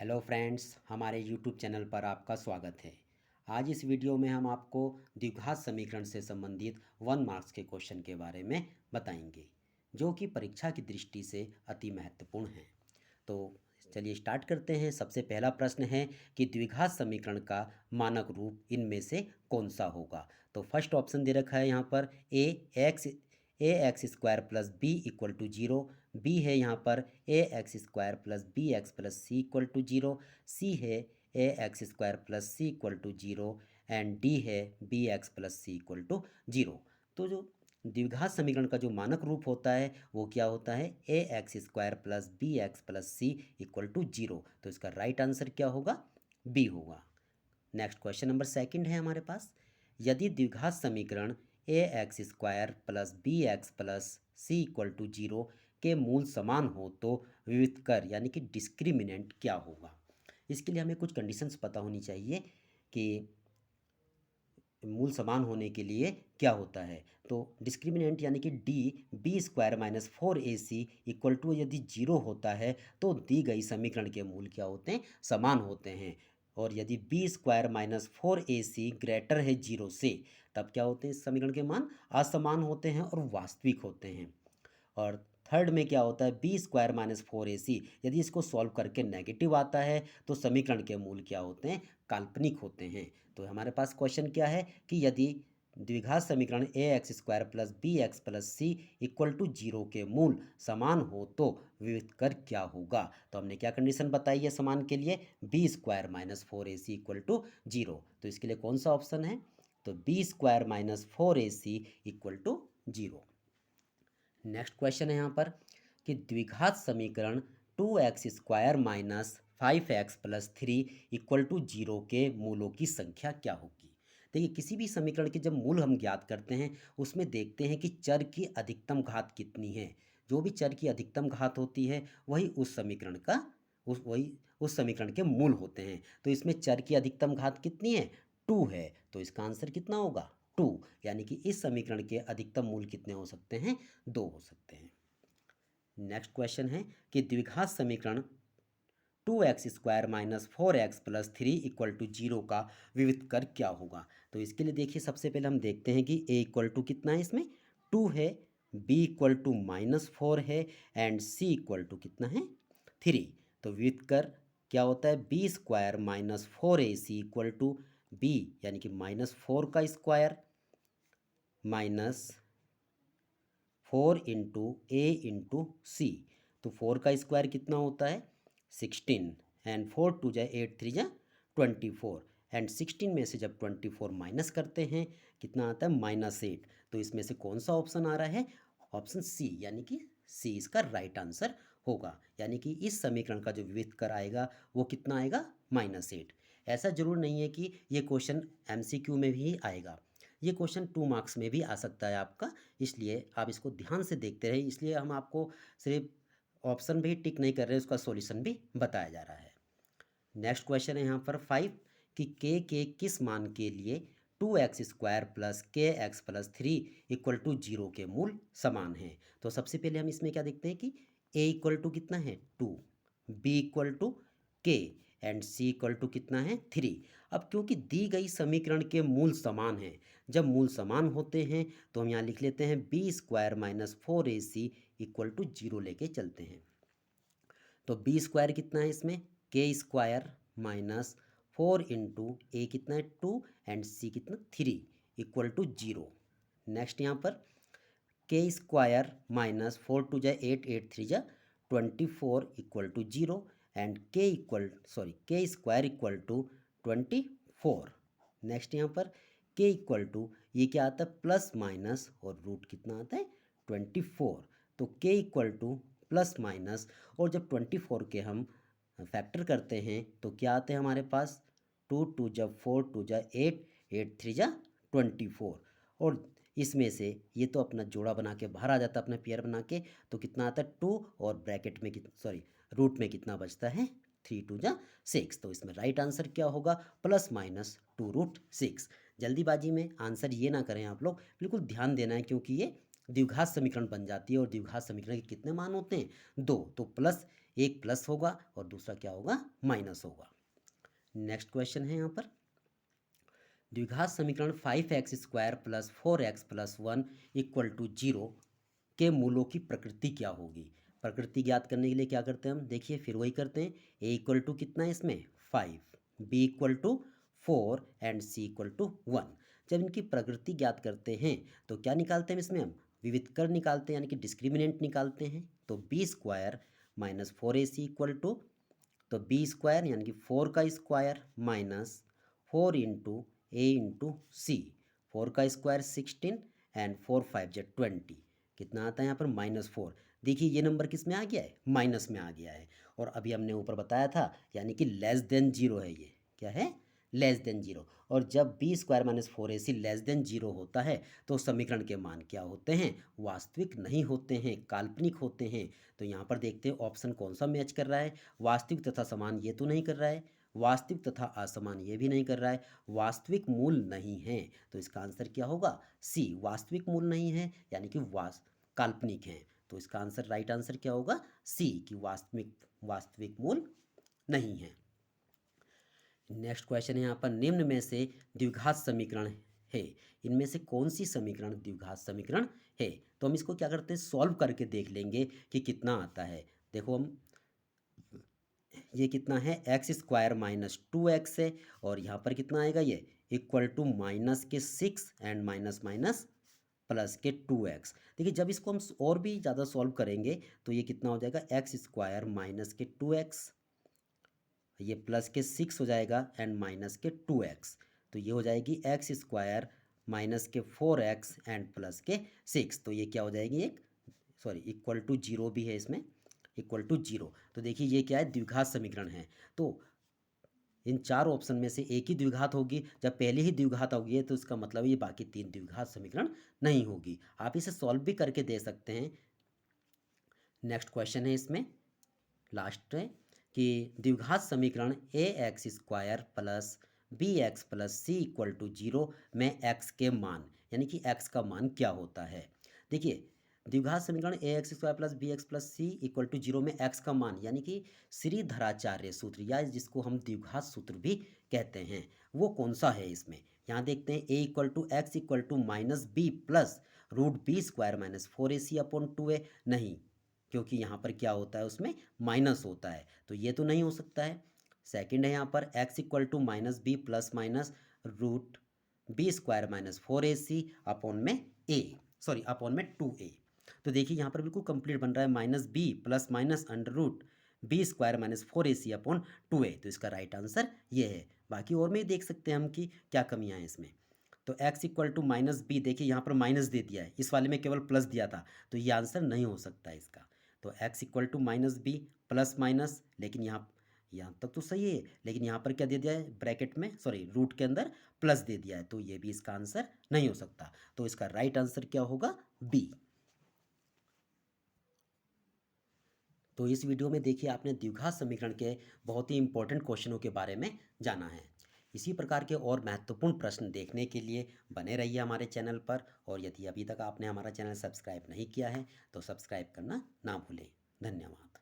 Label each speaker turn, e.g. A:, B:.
A: Hello friends, हमारे YouTube channel पर आपका स्वागत है। आज इस वीडियो में हम आपको द्विघात समीकरण से संबंधित 1 मार्क्स के क्वेश्चन के बारे में बताएंगे, जो कि परीक्षा की दृष्टि से अति महत्वपूर्ण हैं। तो चलिए स्टार्ट करते हैं। सबसे पहला प्रश्न है कि द्विघात समीकरण का मानक रूप इनमें से कौन सा होगा। तो फर्स्ट ऑप्शन दे रखा है यहाँ पर x square plus b equal to zero. B है यहाँ पर a x square plus b x plus C equal to zero. C है a x square plus C equal to zero and d है b x plus C equal to zero. तो जो द्विघात समीकरण का जो मानक रूप होता है वो क्या होता है, a x square plus b x plus C equal to zero. तो इसका राइट आंसर क्या होगा, बी होगा। नेक्स्ट क्वेश्चन नंबर सेकंड है हमारे पास। यदि द्विघात समीकरण a x square plus b x plus C equal to zero के मूल समान हो तो विविध कर यानी कि डिस्क्रिमिनेंट क्या होगा। इसके लिए हमें कुछ कंडीशंस पता होनी चाहिए कि मूल समान होने के लिए क्या होता है। तो डिस्क्रिमिनेंट यानी कि D B square minus 4ac equal to यदि जीरो होता है तो दी गई समीकरण के मूल क्या होते हैं, समान होते हैं। और यदि B square minus 4ac greater है जीरो से, तब क्या होते हैं, इस समीकरण के मान असमान होते हैं और वास्तविक होते हैं। और थर्ड में क्या होता है, बी स्क्वायर माइनस 4ac, यदि इसको सॉल्व करके नेगेटिव आता है तो समीकरण के मूल क्या होते हैं, काल्पनिक होते हैं। तो हमारे पास क्वेश्चन क्या है कि यदि द्विघात समीकरण a x square plus b x plus C equal to zero के मूल समान हो तो विविध कर क्या होगा। तो हमने क्या कंडीशन बताई है समान के लिए, B square minus 4ac equal to zero. तो इसके लिए कौन सा ऑप्शन है, तो B square minus 4ac equal to zero. Next question है यहाँ पर कि द्विघात समीकरण 2x square minus 5x plus 3 equal to zero के मूलों की संख्या क्या होगी। देखिए, किसी भी समीकरण के जब मूल हम ज्ञात करते हैं उसमें देखते हैं कि चर की अधिकतम घात कितनी है। जो भी चर की अधिकतम घात होती है वही उस समीकरण का उस समीकरण के मूल होते हैं। तो इसमें चर की अधिकतम घात कितनी है, 2 है। तो इसका आंसर कितना होगा, 2। यानी कि इस समीकरण के अधिकतम मूल कितने हो सकते हैं, 2 हो सकते हैं। नेक्स्ट क्वेश्चन है कि द्विघात समीकरण 2x square minus 4x plus 3 equal to zero का विविध कर क्या होगा। तो इसके लिए देखिए, सबसे पहले हम देखते हैं कि a इक्वल टू कितना है, इसमें 2 है, b इक्वल टू माइनस 4 है एंड c इक्वल टू कितना है, 3। तो विविध कर क्या होता है, B square minus 4ac equal to b यानी कि माइनस 4 का square minus 4 into A into C. तो 4 का स्क्वायर कितना होता है, 16 एंड 4 टू जा 8 3 जा 24 एंड 16 में से जब 24 माइनस करते हैं कितना आता है, -8। तो इसमें से कौन सा ऑप्शन आ रहा है, ऑप्शन सी, यानी कि सी इसका राइट आंसर होगा। यानी कि इस समीकरण का जो विविध कर आएगा वो कितना आएगा, -8। ऐसा जरूर नहीं है कि ये क्वेश्चन एमसीक्यू में भी आएगा, ये क्वेश्चन 2 मार्क्स में भी आ सकता है आपका। इसलिए आप इसको ध्यान से देखते रहे, इसलिए हम आपको सिर्फ ऑप्शन भी टिक नहीं कर रहे, उसका सॉल्यूशन भी बताया जा रहा है। नेक्स्ट क्वेश्चन है यहाँ पर 5 कि के किस मान के लिए 2x square plus K x plus 3 equal to zero के मूल समान हैं। तो सबसे पहले हम इसमें क्या देखते हैं कि a इक्वल टू कितना है, 2, b इक्वल टू के एंड c इक्वल टू कितना है, 3। अब क्योंकि दी गई समीकरण के मूल समान हैं, जब मूल समान होते हैं तो हम यहाँ लिख लेते हैं B square minus 4ac equal to zero लेके चलते हैं। तो बी स्क्वायर कितना है इसमें, के स्क्वायर माइनस 4 इंटू ए कितना है 2 एंड सी कितना 3 इक्वल टू जीरो। नेक्स्ट यहाँ पर के स्क्वायर माइनस 4 टू जा 8 8 3 जा 24 इक्वल टू जीरो एंड के स्क्वायर इक्वल टू 24। नेक्स्ट यहाँ पर के इक्वल टू ये क्या आता है, प्लस माइनस और रूट कितना आता है, 24। तो के इक्वल टू प्लस माइनस और जब 24 के हम फैक्टर करते हैं तो क्या आते हैं हमारे पास, 2 2 जब 4 2 जा 8 8 3 जा 24। और इसमें से ये तो अपना जोड़ा बना के बाहर आ जाता है, अपना पेयर बना के, तो कितना आता है 2 और ब्रैकेट में रूट में कितना बचता है, 3 2 जा 6। तो इसमें राइट आंसर क्या होगा, प्लस माइनस 2√6। जल्दीबाजी में आंसर ये ना करें आप लोग, बिल्कुल ध्यान देना है, क्योंकि ये द्विघात समीकरण बन जाती है और द्विघात समीकरण के कितने मान होते हैं, 2। तो प्लस एक प्लस होगा और दूसरा क्या होगा, माइनस होगा। नेक्स्ट क्वेश्चन है यहाँ पर, द्विघात समीकरण 5x² plus 4x plus 1 equal to 0 के मूलों की प्रकृति क्या होगी। प्रकृति ज्ञात करने के लिए क्या करते हैं हम, देखिए फिर वही करते हैं। a इक्वल टू कितना है इसमें 5, b equal to 4 and c equal to 1। जब इनकी प्रकृति ज्ञात करते हैं तो क्या निकालते हैं इसमें हम, विविधकर निकालते हैं, यानी कि डिस्क्रिमिनेंट निकालते हैं। तो b² minus 4ac equal to, तो b² यानी कि 4 का square minus 4 into a into c, 4 का स्क्वायर 16 एंड 4 5 जो 20, कितना आता है यहाँ पर -4। देखिए ये नंबर किस में आ गया है, माइनस में आ गया है। और अभी हमने ऊपर बताया था यानी कि लेस देन जीरो है, ये क्या है, लेस देन जीरो। और जब b² minus 4ac less than zero होता है तो समीकरण के मान क्या होते हैं, वास्तविक नहीं होते हैं, काल्पनिक होते हैं। तो यहाँ पर देखते हैं ऑप्शन कौन सा मैच कर रहा है, वास्तविक तथा समान ये तो नहीं कर रहा है, वास्तविक तथा असमान ये भी नहीं कर रहा है, वास्तविक मूल नहीं है। तो इसका आंसर क्या होगा, सी, वास्तविक मूल नहीं है यानी कि काल्पनिक है। तो इसका आंसर, राइट आंसर क्या होगा, सी, कि वास्तविक मूल नहीं है। नेक्स्ट क्वेश्चन है यहाँ पर, निम्न में से द्विघात समीकरण है, इनमें से कौन सी समीकरण द्विघात समीकरण है। तो हम इसको क्या करते हैं, सॉल्व करके देख लेंगे कि कितना आता है। देखो हम, ये कितना है, x² माइनस 2x है, और यहाँ पर कितना आएगा, ये equal to -6 and minus minus plus के 2x। देखिए जब इसको हम और भी ज़्यादा सॉल्व करेंगे तो ये कितना हो जाएगा, x² माइनस के 2x, ये प्लस के 6 हो जाएगा एंड माइनस के 2x। तो ये हो जाएगी x² माइनस के 4x एंड प्लस के 6। तो ये क्या हो जाएगी, एक सॉरी इक्वल टू 0 भी है इसमें, इक्वल टू 0। तो देखिए ये क्या है, द्विघात समीकरण है। तो इन चार ऑप्शन में से एक ही द्विघात होगी। जब पहले ही द्विघात होगी तो इसका मतलब ये बाकी तीन द्विघात समीकरण नहीं होगी। आप इसे सॉल्व भी करके दे सकते हैं। नेक्स्ट क्वेश्चन है इसमें, लास्ट है कि द्विघात समीकरण ax² plus bx plus C equal to 0 में x के मान, यानी कि x का मान क्या होता है। देखिए द्विघात समीकरण ax² plus bx plus C equal to 0 में x का मान, यानी कि श्रीधराचार्य सूत्र या जिसको हम द्विघात सूत्र भी कहते हैं, वो कौन सा है इसमें। यहाँ देखते हैं a equal to x equal to minus b plus root b² minus 4ac upon 2a, नहीं, क्योंकि यहाँ पर क्या होता है, उसमें माइनस होता है, तो ये तो नहीं हो सकता है। सेकंड है यहाँ पर x equal to minus b plus minus root b² minus 4ac upon में अपॉन में 2a। तो देखिए यहाँ पर बिल्कुल कंप्लीट बन रहा है, minus b plus minus under root b² minus 4ac upon 2a। तो इसका राइट आंसर ये है। बाकी और में देख सकते हैं हम कि क्या कमियाँ हैं इसमें। तो x equal to minus b, देखिए यहाँ पर माइनस दे दिया है, इस वाले में केवल प्लस दिया था, तो ये आंसर नहीं हो सकता है इसका। तो x equal to minus b plus minus, लेकिन यहाँ तक तो सही है, लेकिन यहाँ पर क्या दे दिया है, ब्रैकेट में रूट के अंदर प्लस दे दिया है, तो ये भी इसका आंसर नहीं हो सकता। तो इसका राइट आंसर क्या होगा, बी। तो इस वीडियो में देखिए आपने द्विघात समीकरण के बहुत ही इंपॉर्टेंट क्वेश्चनों के बारे में जाना है। इसी प्रकार के और महत्वपूर्ण प्रश्न देखने के लिए बने रहिए हमारे चैनल पर, और यदि अभी तक आपने हमारा चैनल सब्सक्राइब नहीं किया है तो सब्सक्राइब करना ना भूलें। धन्यवाद।